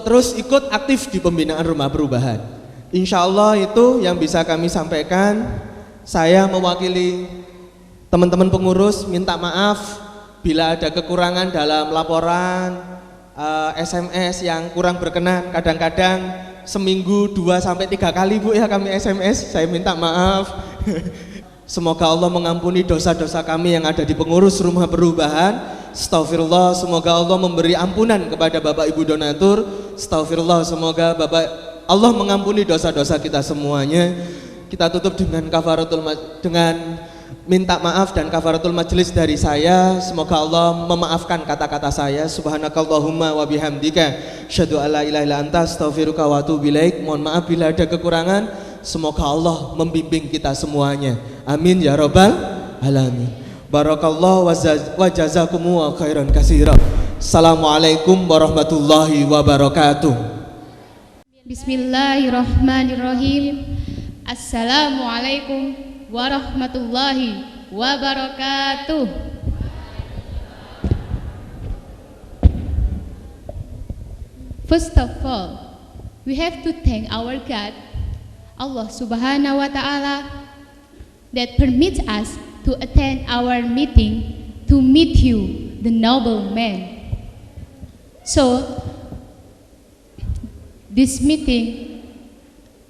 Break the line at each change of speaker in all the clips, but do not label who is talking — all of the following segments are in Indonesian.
terus ikut aktif di pembinaan rumah perubahan. Insya Allah itu yang bisa kami sampaikan. Saya mewakili teman-teman pengurus minta maaf bila ada kekurangan dalam laporan SMS yang kurang berkenan. Kadang-kadang seminggu 2-3 kali Bu ya kami SMS, saya minta maaf. Semoga Allah mengampuni dosa-dosa kami yang ada di pengurus rumah perubahan. Astaghfirullah, semoga Allah memberi ampunan kepada Bapak Ibu donatur. Astaghfirullah, semoga Allah mengampuni dosa-dosa kita semuanya. Kita tutup dengan dengan minta maaf dan kafaratul majelis dari saya. Semoga Allah memaafkan kata-kata saya. Subhanakallahumma wa bihamdika asyhadu an la ilaha illa anta astaghfiruka wa atubu ilaik. Mohon maaf bila ada kekurangan. Semoga Allah membimbing kita semuanya. Amin ya rabbal alamin. Barakallahu wa jazakumullahu khairan katsira. Assalamualaikum warahmatullahi wabarakatuh.
Bismillahirrahmanirrahim. Assalamualaikum warahmatullahi wabarakatuh. First of all, we have to thank our God, Allah Subhanahu wa Ta'ala, that permits us to attend our meeting to meet you, the noble man. So, this meeting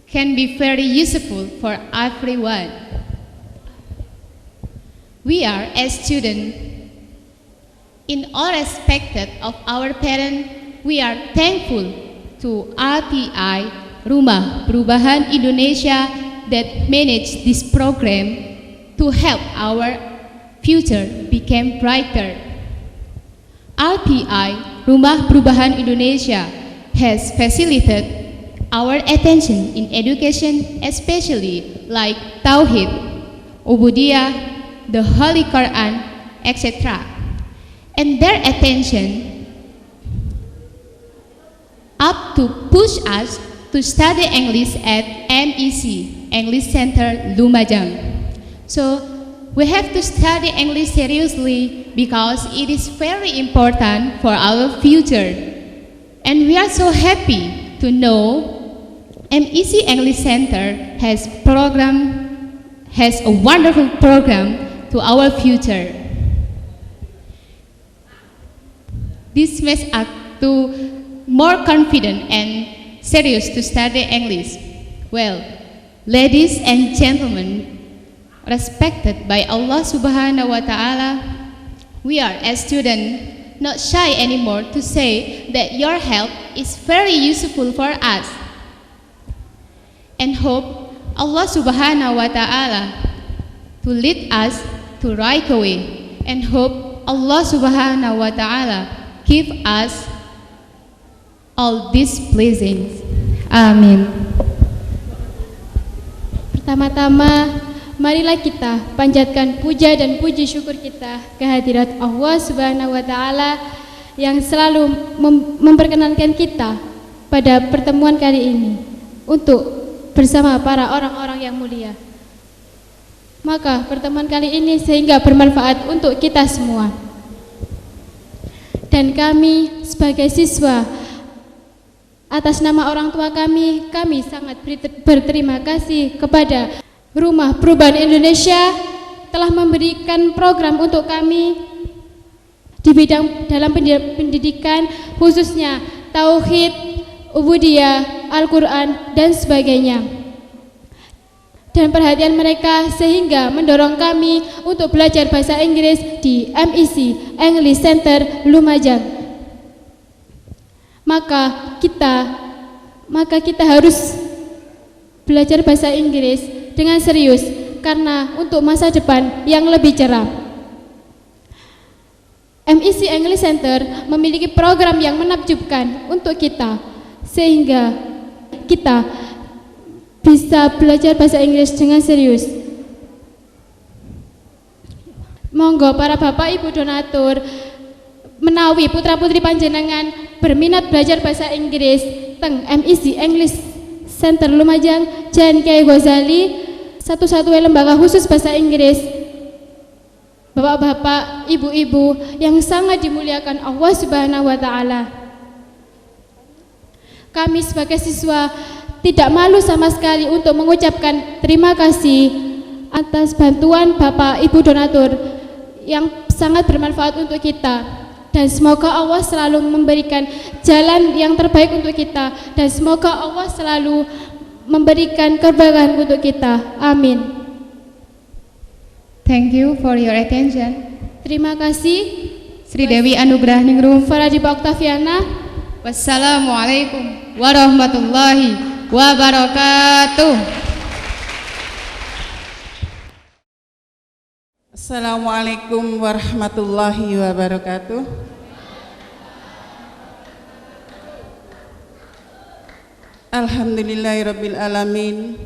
can be very useful for everyone. We are as students, in all respect of our parents, we are thankful to RTI Rumah Perubahan Indonesia that managed this program to help our future become brighter. RPI Rumah Perubahan Indonesia has facilitated our attention in education, especially like Tauhid, Ubudiyah, the Holy Quran, etc. And their attention up to push us to study English at MEC, English Center Lumajang. So, we have to study English seriously because it is very important for our future. And we are so happy to know MEC English Center has a wonderful program to our future. This makes us to more confident and serious to study English. Well, ladies and gentlemen, respected by Allah Subhanahu wa Ta'ala, we are as students not shy anymore to say that your help is very useful for us, and hope Allah Subhanahu wa Ta'ala to lead us to right way, and hope Allah Subhanahu wa Ta'ala give us all these blessings. Amin.
Pertama-tama, marilah kita panjatkan puja dan puji syukur kita kehadirat Allah Subhanahu wa Ta'ala yang selalu memperkenankan kita pada pertemuan kali ini untuk bersama para orang-orang yang mulia. Maka pertemuan kali ini sehingga bermanfaat untuk kita semua. Dan kami sebagai siswa, atas nama orang tua kami sangat berterima kasih kepada Rumah Perubahan Indonesia telah memberikan program untuk kami di bidang dalam pendidikan, khususnya Tauhid, Ubudiyah, Al-Quran, dan sebagainya. Dan perhatian mereka sehingga mendorong kami untuk belajar bahasa Inggris di MEC, English Center Lumajang. Maka kita harus belajar bahasa Inggris dengan serius karena untuk masa depan yang lebih cerah. MEC English Center memiliki program yang menakjubkan untuk kita sehingga kita bisa belajar bahasa Inggris dengan serius. Monggo para bapak ibu donatur menawi putra-putri panjenengan berminat belajar bahasa Inggris teng MEC English Center Lumajang Jan Kiai Ghazali, satu-satunya lembaga khusus bahasa Inggris. Bapak-bapak, ibu-ibu yang sangat dimuliakan Allah Subhanahu wa Ta'ala. Kami sebagai siswa tidak malu sama sekali untuk mengucapkan terima kasih atas bantuan Bapak Ibu donatur yang sangat bermanfaat untuk kita, dan semoga Allah selalu memberikan jalan yang terbaik untuk kita, dan semoga Allah selalu memberikan keberkahan untuk kita. Amin.
Thank you for your attention.
Terima kasih
Sri Dewi Anugrah Ningrum.
Faradipa Oktaviana.
Wassalamualaikum warahmatullahi wabarakatuh.
Assalamualaikum warahmatullahi wabarakatuh. Alhamdulillahirabbil alamin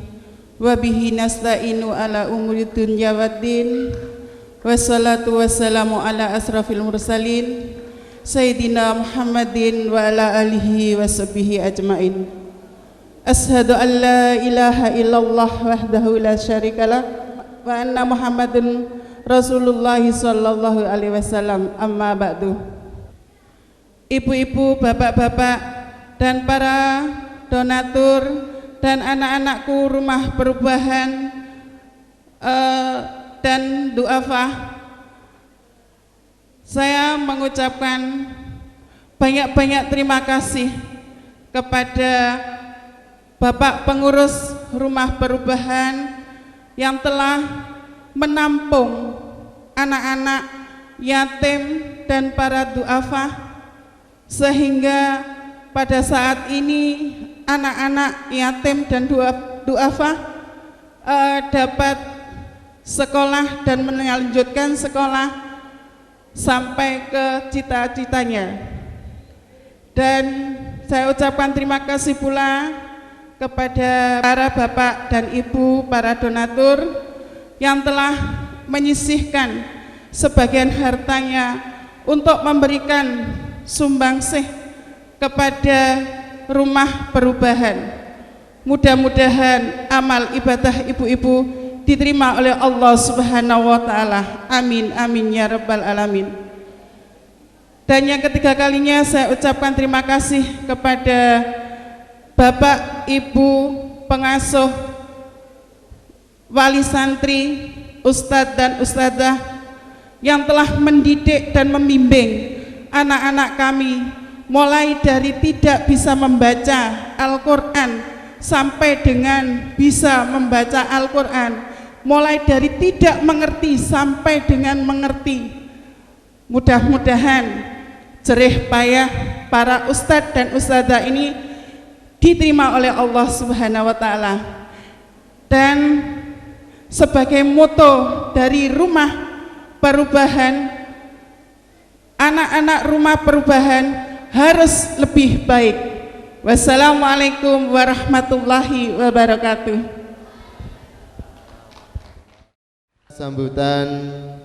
wa bihi nasta'inu ala umuri dunya waddin. Wassalatu wassalamu ala asrafil mursalin Sayyidina Muhammadin wa ala alihi wa sahbihi ajmain. Ashhadu an la ilaha illallah wahdahu la syarikalah wa anna Muhammadun Rasulullah sallallahu alaihi wasallam. Amma ba'du. Ibu-ibu, bapak-bapak, dan para donatur dan anak-anakku rumah perubahan dan duafa, saya mengucapkan banyak-banyak terima kasih kepada Bapak pengurus rumah perubahan yang telah menampung anak-anak yatim dan para duafa, sehingga pada saat ini anak-anak yatim dan duafa dapat sekolah dan melanjutkan sekolah sampai ke cita-citanya. Dan saya ucapkan terima kasih pula kepada para bapak dan ibu, para donatur yang telah menyisihkan sebagian hartanya untuk memberikan sumbangsih kepada rumah perubahan. Mudah-mudahan amal ibadah ibu-ibu diterima oleh Allah Subhanahu wa taala. Amin amin ya rabbal alamin. Dan yang ketiga kalinya saya ucapkan terima kasih kepada Bapak Ibu pengasuh, wali santri, ustadz dan ustadzah yang telah mendidik dan membimbing anak-anak kami mulai dari tidak bisa membaca Al-Quran sampai dengan bisa membaca Al-Quran, mulai dari tidak mengerti sampai dengan mengerti. Mudah-mudahan jerih payah para ustadz dan ustadzah ini diterima oleh Allah Subhanahu wa taala. Dan sebagai moto dari rumah perubahan, anak-anak rumah perubahan harus lebih baik. Wassalamualaikum warahmatullahi wabarakatuh.
Sambutan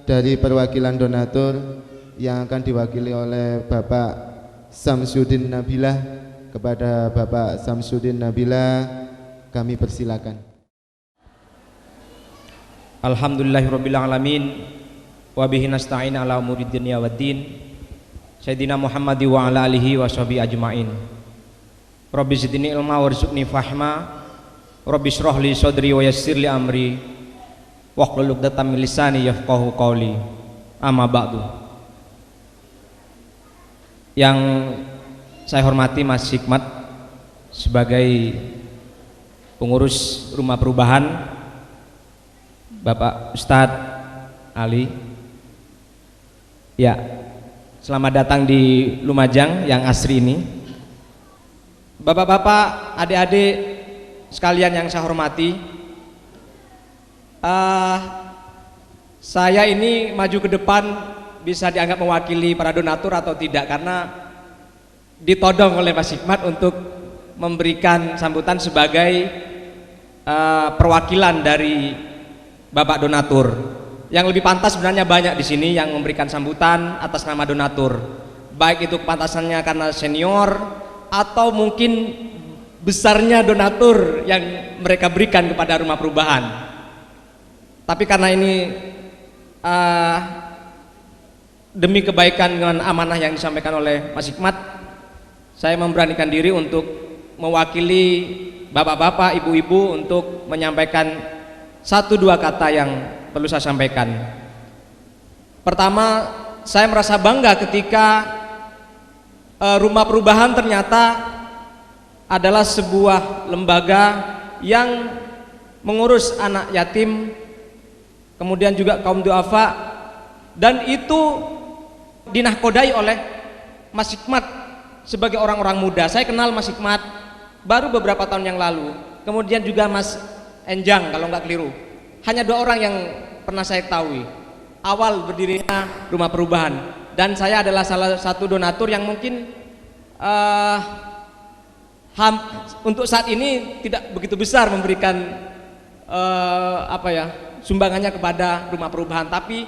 dari perwakilan donatur yang akan diwakili oleh Bapak Samsudin Nabilah. Kepada Bapak Samsudin Nabilah kami persilakan.
Alhamdulillahirabbil alamin wa bihi nasta'in ala umuri dunya waddin. Sayyidina Muhammad wa ala alihi wa sahbihi ajmain. Rabbi zidni ilma warzuqni fahma. Rabbi shrah li sadri wa yassir li amri. Wahlul 'uqdatam min lisani yafqahu qawli. Amma ba'du. Yang saya hormati Mas Hikmat sebagai pengurus rumah perubahan, Bapak Ustadz Ali. Ya, selamat datang di Lumajang yang asri ini. Bapak-bapak, adik-adik sekalian yang saya hormati, saya ini maju ke depan bisa dianggap mewakili para donatur atau tidak, karena ditodong oleh Mas Hikmat untuk memberikan sambutan sebagai perwakilan dari Bapak donatur. Yang lebih pantas sebenarnya banyak di sini yang memberikan sambutan atas nama donatur, baik itu kepantasannya karena senior atau mungkin besarnya donatur yang mereka berikan kepada rumah perubahan. Tapi karena ini demi kebaikan dengan amanah yang disampaikan oleh Mas Hikmat, saya memberanikan diri untuk mewakili bapak-bapak, ibu-ibu untuk menyampaikan 1-2 kata yang perlu saya sampaikan. Pertama, saya merasa bangga ketika Rumah Perubahan ternyata adalah sebuah lembaga yang mengurus anak yatim, kemudian juga kaum duafa, dan itu dinahkodai oleh Mas Hikmat sebagai orang-orang muda. Saya kenal Mas Hikmat baru beberapa tahun yang lalu, kemudian juga Mas Enjang kalau nggak keliru. Hanya 2 orang yang pernah saya ketahui awal berdirinya Rumah Perubahan, dan saya adalah salah satu donatur yang mungkin untuk saat ini tidak begitu besar memberikan sumbangannya kepada Rumah Perubahan, tapi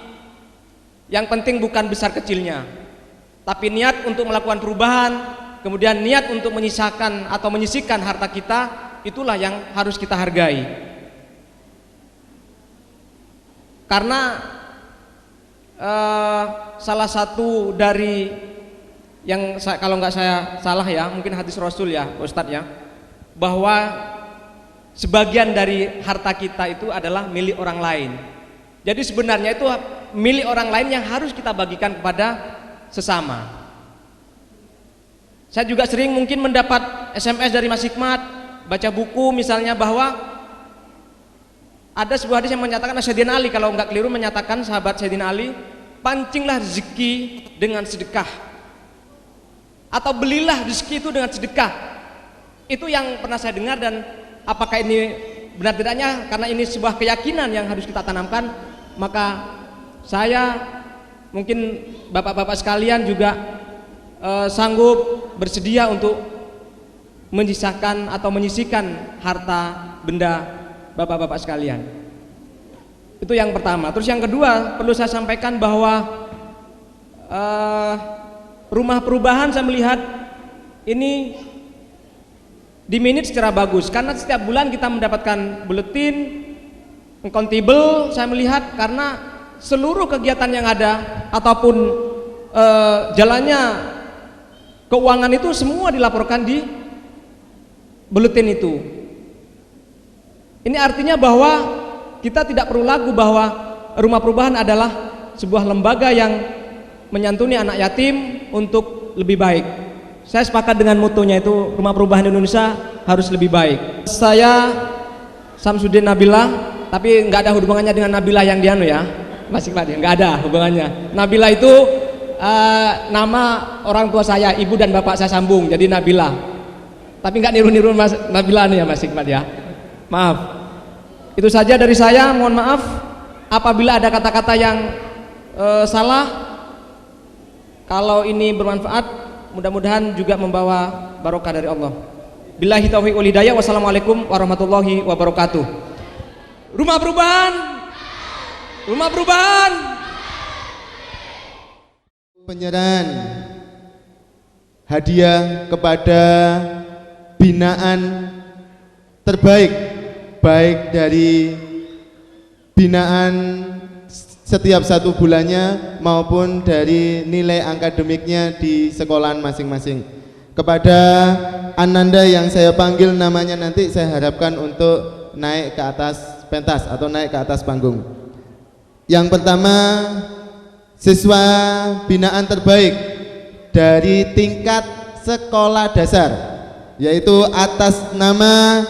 yang penting bukan besar kecilnya, tapi niat untuk melakukan perubahan, kemudian niat untuk menyisakan atau menyisihkan harta kita, itulah yang harus kita hargai. Karena salah satu dari yang kalau nggak saya salah ya, mungkin hadis Rasul ya Ustadz ya, bahwa sebagian dari harta kita itu adalah milik orang lain. Jadi sebenarnya itu milik orang lain yang harus kita bagikan kepada sesama. Saya juga sering mungkin mendapat SMS dari Mas Hikmat, baca buku misalnya, bahwa ada sebuah hadis yang menyatakan Sayyidina Ali, kalau nggak keliru menyatakan, sahabat Sayyidina Ali, pancinglah rezeki dengan sedekah, atau belilah rezeki itu dengan sedekah. Itu yang pernah saya dengar, dan apakah ini benar tidaknya, karena ini sebuah keyakinan yang harus kita tanamkan, maka saya mungkin bapak-bapak sekalian juga sanggup bersedia untuk menyisahkan atau menyisihkan harta benda bapak-bapak sekalian. Itu yang pertama. Terus yang kedua, perlu saya sampaikan bahwa Rumah Perubahan saya melihat ini dimanage secara bagus, karena setiap bulan kita mendapatkan buletin accountable. Saya melihat karena seluruh kegiatan yang ada ataupun jalannya keuangan itu semua dilaporkan di buletin itu. Ini artinya bahwa kita tidak perlu ragu bahwa Rumah Perubahan adalah sebuah lembaga yang menyantuni anak yatim untuk lebih baik. Saya sepakat dengan motonya itu, Rumah Perubahan Indonesia harus lebih baik. Saya Samsudin Nabilah, tapi nggak ada hubungannya dengan Nabilah yang dianu ya, Mas Hikmat ya, nggak ada hubungannya. Nabilah itu nama orang tua saya, ibu dan bapak saya sambung jadi Nabilah. Tapi nggak niru-niru Mas Nabilah nih ya Mas Hikmat ya. Maaf. Itu saja dari saya, mohon maaf apabila ada kata-kata yang salah. Kalau ini bermanfaat, mudah-mudahan juga membawa barokah dari Allah. Billahi taufiq wal hidayah. Wassalamualaikum warahmatullahi wabarakatuh. Rumah Perubahan, Rumah Perubahan.
Penyerahan hadiah kepada binaan terbaik, baik dari binaan setiap 1 bulannya maupun dari nilai akademiknya di sekolahan masing-masing. Kepada Ananda yang saya panggil namanya nanti, saya harapkan untuk naik ke atas pentas atau naik ke atas panggung. Yang pertama, siswa binaan terbaik dari tingkat sekolah dasar, yaitu atas nama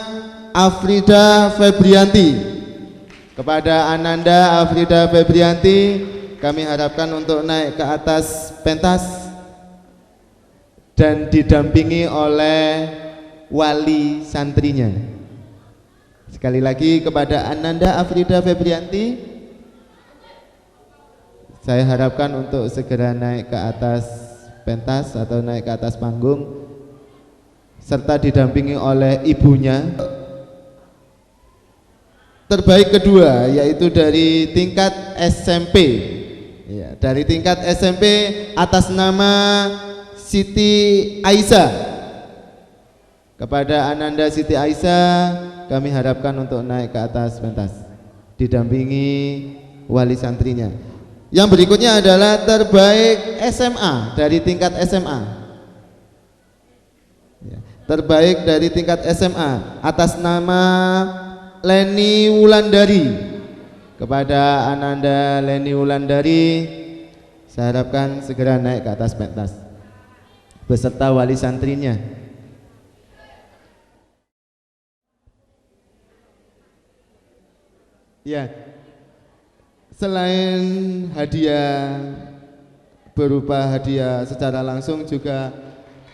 Afrida Febrianti. Kepada Ananda Afrida Febrianti, kami harapkan untuk naik ke atas pentas dan didampingi oleh wali santrinya. Sekali lagi kepada Ananda Afrida Febrianti, saya harapkan untuk segera naik ke atas pentas atau naik ke atas panggung serta didampingi oleh ibunya. Terbaik kedua yaitu dari tingkat SMP ya, dari tingkat SMP atas nama Siti Aisyah. Kepada Ananda Siti Aisyah, kami harapkan untuk naik ke atas pentas didampingi wali santrinya. Yang berikutnya adalah terbaik SMA dari tingkat SMA ya. terbaik dari tingkat SMA atas nama Leni Wulandari. Kepada Ananda Leni Wulandari, saya harapkan segera naik ke atas pentas beserta wali santrinya. Ya, selain hadiah berupa hadiah secara langsung, juga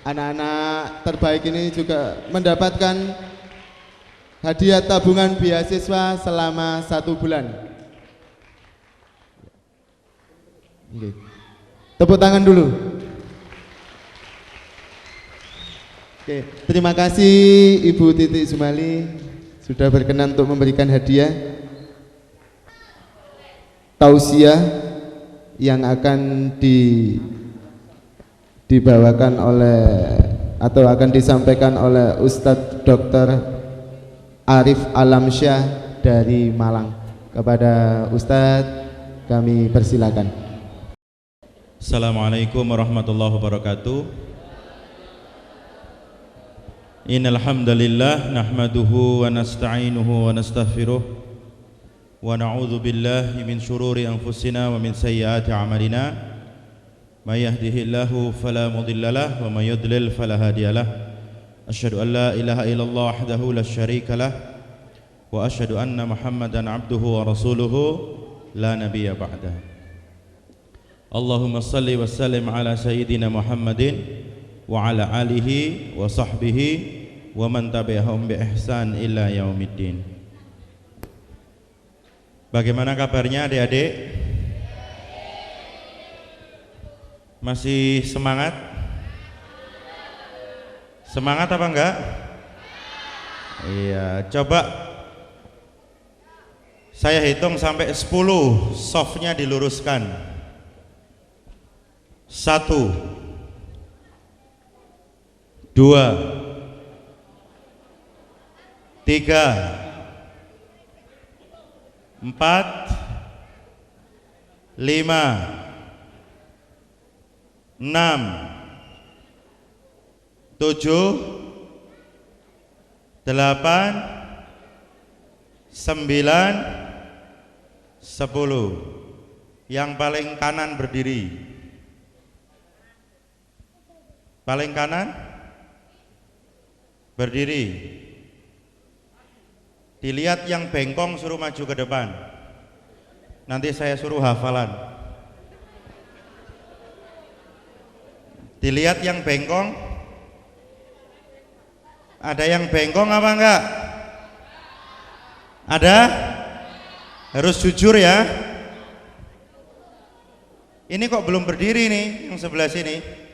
anak-anak terbaik ini juga mendapatkan hadiah tabungan beasiswa selama 1 bulan. Oke. Tepuk tangan dulu. Oke, terima kasih Ibu Titik Zumali sudah berkenan untuk memberikan hadiah tausiah yang akan dibawakan oleh atau akan disampaikan oleh Ustadz Dr. Arif Alamsyah dari Malang. Kepada Ustadz kami persilakan.
Assalamualaikum warahmatullahi wabarakatuh. Innal hamdalillah nahmaduhu wa nasta'inuhu wa nastaghfiruh wa na'udzu billahi min shururi anfusina wa min sayyiati a'malina. May yahdihillahu fala mudhillalah wa may yudlil fala hadiyalah. Asyhadu an la ilaha illallah wahdahu la syarikalah wa asyhadu anna Muhammadan abduhu wa rasuluhu la nabiyya ba'dah. Allahumma salli wa sallim ala sayyidina Muhammadin wa ala alihi wa sahbihi wa man tabi'ahum bi ihsan illa yaumiddin. Bagaimana kabarnya adik-adik? Masih semangat? Semangat apa enggak? Iya, coba saya hitung sampai 10, softnya diluruskan. 1, 2, 3, 4, 5, 6, 7, 8, 9, 10. Yang paling kanan berdiri. Paling kanan berdiri. Dilihat yang bengkong suruh maju ke depan. Nanti saya suruh hafalan. Dilihat yang bengkong. Ada yang bengkong apa enggak? Ada? Harus jujur ya. Ini kok belum berdiri nih yang sebelah sini.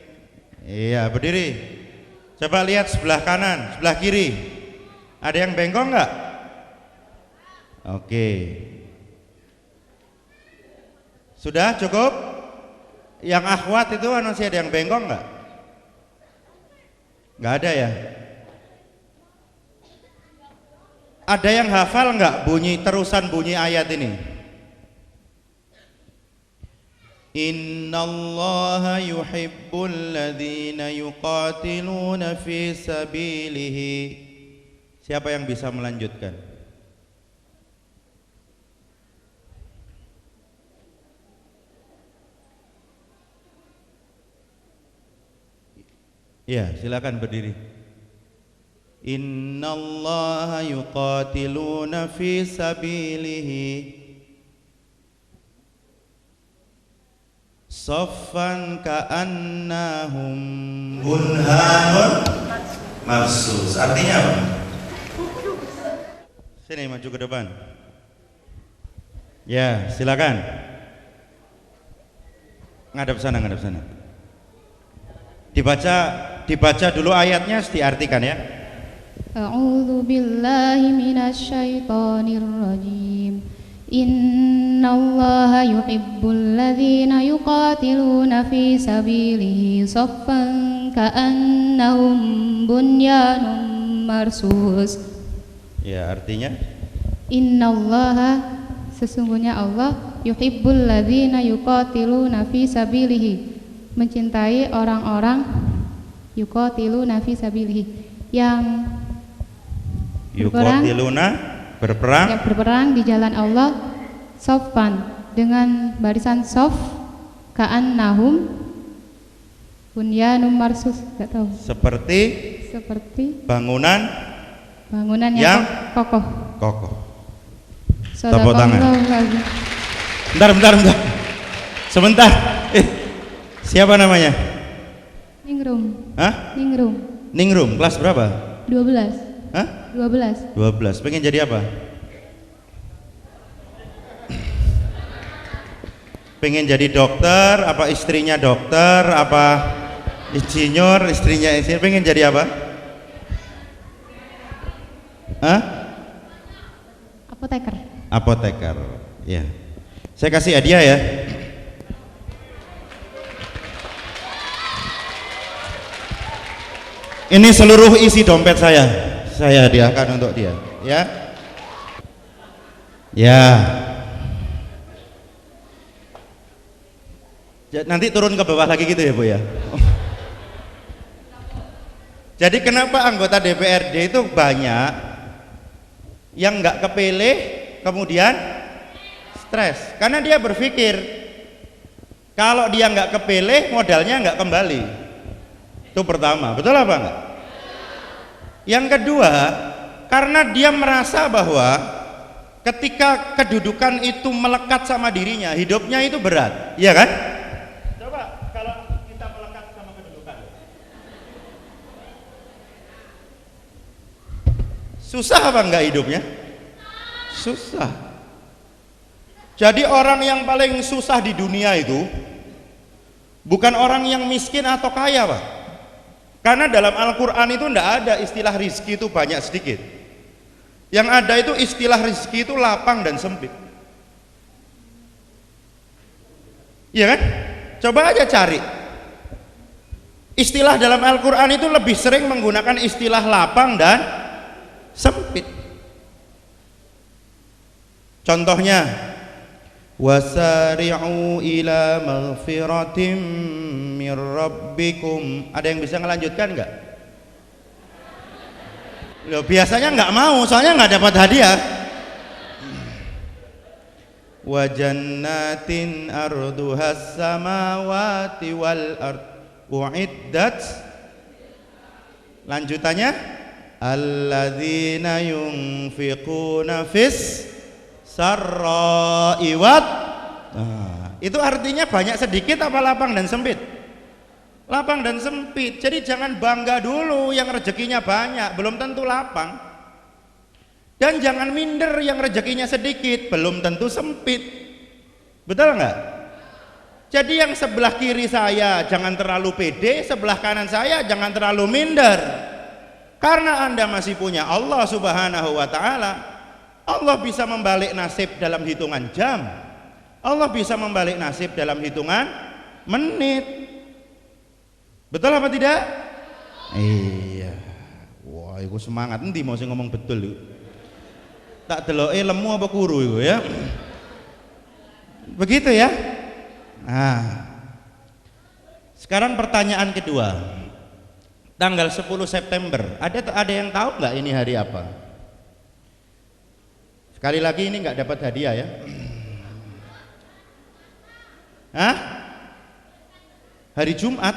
Iya, berdiri. Coba lihat sebelah kanan, sebelah kiri. Ada yang bengkong enggak? Oke. Sudah cukup? Yang akhwat itu masih ada yang bengkong enggak? Enggak ada ya? Ada yang hafal enggak terusan bunyi ayat ini? Innallaha yuhibbul ladzina yuqatiluna fi sabilihi. Siapa yang bisa melanjutkan? Ya, silakan berdiri. Innallaha yuqatiluna fi sabilihi saffan ka'annahum bunhanun marsus. Artinya apa? Sini maju ke depan. Ya, silakan. Ngadep sana, ngadep sana. Dibaca dulu ayatnya, diartikan ya.
A'udzu billahi minasyaitonir rajim. Innallaha yuhibbul ladzina yuqatiluna fi sabilihi saffan ka'annahum bunyanun marsus.
Ya, artinya
Innallaha, sesungguhnya Allah, yuhibbul ladzina yuqatiluna fi sabilihi, mencintai orang-orang yuqatiluna fi sabilihi, yang
Yuqatiluna berperang
yang berperang di jalan Allah soffan dengan barisan sof kaan nahum bunyanum marsus, enggak tahu,
seperti bangunan
yang kokoh.
Tepuk tangan.
Sadaqallahul
Bentar. Sebentar. Siapa namanya?
Ningrum.
Hah?
Ningrum.
Kelas berapa?
12.
Hah? 12. Pengen jadi apa? Pengen jadi dokter, apa istrinya dokter, apa insinyur, istrinya insinyur, pengen jadi apa? Hah? Apoteker. Ya. Saya kasih hadiah ya. Ini seluruh isi dompet saya hadiahkan untuk dia, ya. Nanti turun ke bawah lagi gitu ya, Bu ya. Jadi kenapa anggota DPRD itu banyak yang nggak kepilih kemudian stres? Karena dia berpikir kalau dia nggak kepilih modalnya nggak kembali. Itu pertama, betul apa enggak? Yang kedua, karena dia merasa bahwa ketika kedudukan itu melekat sama dirinya, hidupnya itu berat, iya kan? Coba kalau kita melekat sama kedudukan, susah apa enggak hidupnya? Susah. Jadi orang yang paling susah di dunia itu bukan orang yang miskin atau kaya, Pak. Karena dalam Al-Quran itu tidak ada istilah rizki itu banyak sedikit. Yang ada itu istilah rizki itu lapang dan sempit. Iya kan? Coba aja cari. Istilah dalam Al-Quran itu lebih sering menggunakan istilah lapang dan sempit. Contohnya, wasari'u ila maghfiratim mir rabbikum. Ada yang bisa ngelanjutkan enggak? Loh, biasanya enggak mau, soalnya enggak dapat hadiah. Wa jannatin arduhas samawati wal ard uiddat. Lanjutannya, alladzina yunfiquna fis sarra'i wat. Nah, itu artinya banyak sedikit apa lapang dan sempit? Lapang dan sempit. Jadi jangan bangga dulu yang rezekinya banyak, belum tentu lapang. Dan jangan minder yang rezekinya sedikit, belum tentu sempit. Betul nggak? Jadi yang sebelah kiri saya jangan terlalu pede, sebelah kanan saya jangan terlalu minder. Karena Anda masih punya Allah Subhanahu wa taala. Allah bisa membalik nasib dalam hitungan jam. Allah bisa membalik nasib dalam hitungan menit. Betul apa tidak? Iya. Wah, itu semangat. Nanti mau saya ngomong betul itu. Tak deloke lemu apa kuru itu ya. Begitu ya. Nah, sekarang pertanyaan kedua. Tanggal 10 September. Ada yang tahu nggak ini hari apa? Sekali lagi ini nggak dapat hadiah ya. Hah? Hari Jumat.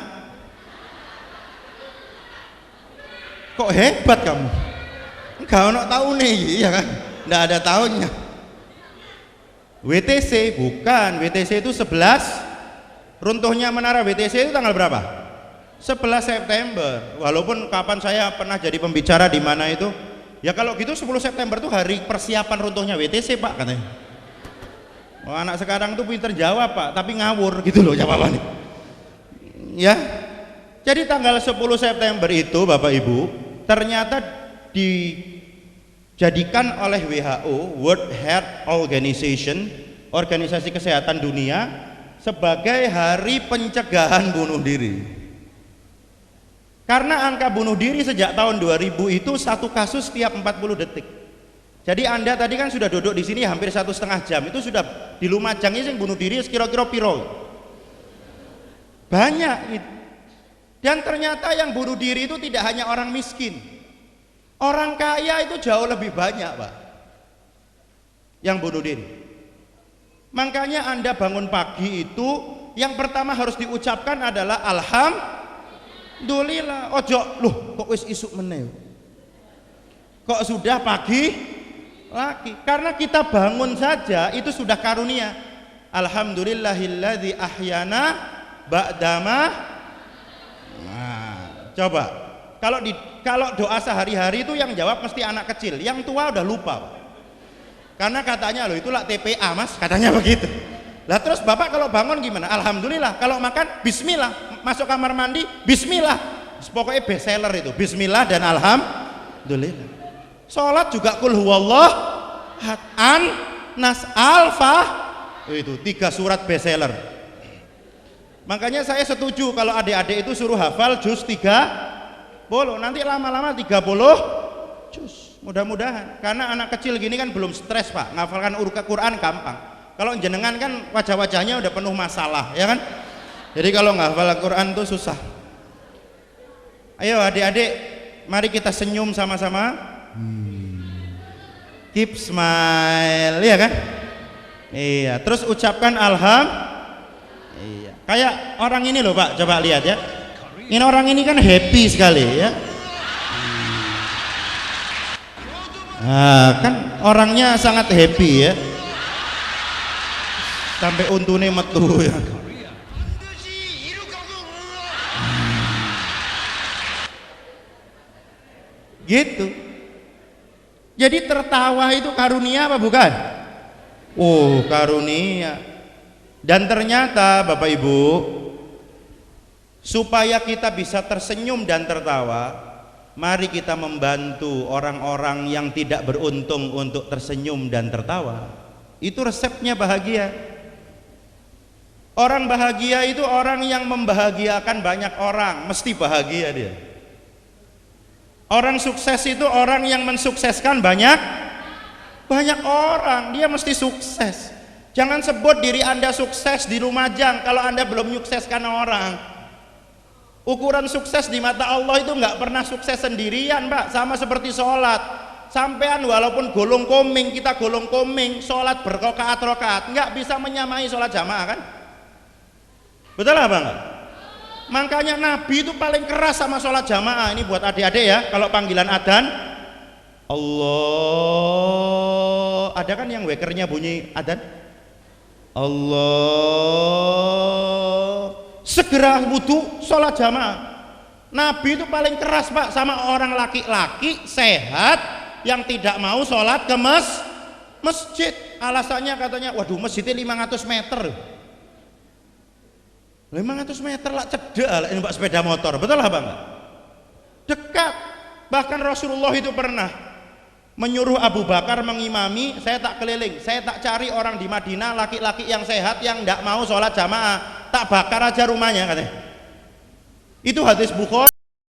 Kok hebat kamu? Enggak ono tahunnya, iya kan? Enggak ada tahunnya. WTC bukan, WTC itu 11. Runtuhnya menara WTC itu tanggal berapa? 11 September. Walaupun kapan saya pernah jadi pembicara di mana itu? Ya kalau gitu 10 September itu hari persiapan runtuhnya WTC, Pak, katanya. Oh, anak sekarang tuh pinter jawab, Pak, tapi ngawur gitu loh jawabannya. Ya. Jadi tanggal 10 September itu Bapak Ibu ternyata dijadikan oleh WHO, World Health Organization, Organisasi Kesehatan Dunia, sebagai hari pencegahan bunuh diri. Karena angka bunuh diri sejak tahun 2000 itu satu kasus setiap 40 detik. Jadi Anda tadi kan sudah duduk di sini hampir 1,5 jam, itu sudah di Lumajang ini yang bunuh diri kira-kira piro. Banyak. Dan ternyata yang bunuh diri itu tidak hanya orang miskin.
Orang kaya itu jauh lebih banyak, Pak, yang bunuh diri. Makanya Anda bangun pagi itu yang pertama harus diucapkan adalah alhamdulillah. Ojo, loh kok wis isuk meneh, kok sudah pagi lagi. Karena kita bangun saja itu sudah karunia. Alhamdulillahilladzi ahyana ba'dama. Nah, coba kalau doa sehari-hari itu yang jawab mesti anak kecil, yang tua udah lupa, Pak. Karena katanya loh itulah TPA, Mas, katanya begitu. Lah terus Bapak kalau bangun gimana? Alhamdulillah. Kalau makan bismillah, masuk kamar mandi bismillah. Pokoknya best seller itu, bismillah dan alhamdulillah. Sholat juga kul huwallah an nas alfa, itu 3 surat best seller. Makanya saya setuju kalau adik-adik itu suruh hafal juz 30, nanti lama-lama 30 juz. Mudah-mudahan, karena anak kecil gini kan belum stres, Pak, ngafalkan Quran gampang. Kalau jenengan kan wajah-wajahnya udah penuh masalah, ya kan? Jadi kalau ngafal Quran tuh susah. Ayo adik-adik, mari kita senyum sama-sama. Keep smile, ya kan? Iya, terus ucapkan iya. Kayak orang ini loh, Pak, coba lihat ya. Ini orang ini kan happy sekali, ya. Nah, kan orangnya sangat happy ya, sampai untune metu ya. Gitu. Jadi tertawa itu karunia apa bukan? Oh, karunia. Dan ternyata Bapak Ibu, supaya kita bisa tersenyum dan tertawa, mari kita membantu orang-orang yang tidak beruntung untuk tersenyum dan tertawa. Itu resepnya bahagia. Orang bahagia itu orang yang membahagiakan banyak orang, mesti bahagia dia. Orang sukses itu orang yang mensukseskan banyak orang, dia mesti sukses. Jangan sebut diri Anda sukses di Lumajang kalau Anda belum menyukseskan orang. Ukuran sukses di mata Allah itu nggak pernah sukses sendirian, Pak. Sama seperti sholat. Sampean walaupun golong koming, kita golong koming, sholat berrokaat-rokaat, nggak bisa menyamai sholat jamaah kan? Betul apa enggak? Makanya Nabi itu paling keras sama sholat jamaah. Ini buat adik-adik ya, kalau panggilan adzan, Allah, ada kan yang wakernya bunyi adzan? Allah, segera wudhu sholat jamaah. Nabi itu paling keras, Pak, sama orang laki-laki sehat yang tidak mau sholat ke masjid. Alasannya katanya, waduh masjidnya 500 meter. 500 meter lah cedek lah ini sepeda motor, betul lah Bang? Dekat. Bahkan Rasulullah itu pernah menyuruh Abu Bakar mengimami, saya tak keliling, saya tak cari orang di Madinah laki-laki yang sehat yang tidak mau sholat jamaah, tak bakar aja rumahnya katanya. Itu hadis Bukhari.